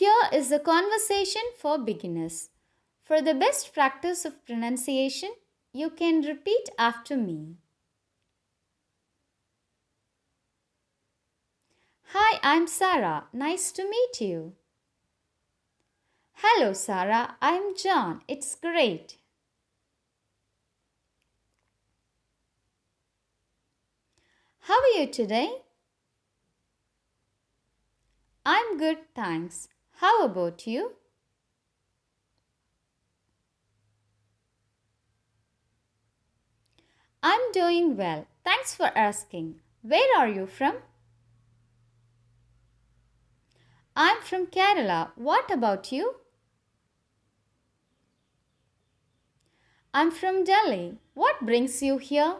Here is a conversation for beginners. For the best practice of pronunciation, you can repeat after me. Hi, I'm Sarah. Nice to meet you. Hello, Sarah. I'm John. It's great. How are you today? I'm good, thanks. How about you? I'm doing well. Thanks for asking. Where are you from? I'm from Kerala. What about you? I'm from Delhi. What brings you here?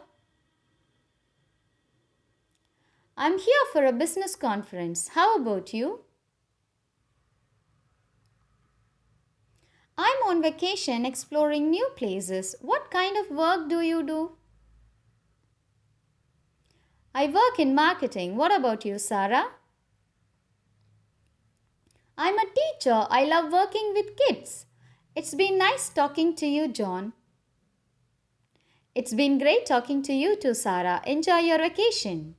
I'm here for a business conference. How about you? I'm on vacation exploring new places. What kind of work do you do? I work in marketing. What about you, Sarah? I'm a teacher. I love working with kids. It's been nice talking to you, John. It's been great talking to you too, Sarah. Enjoy your vacation.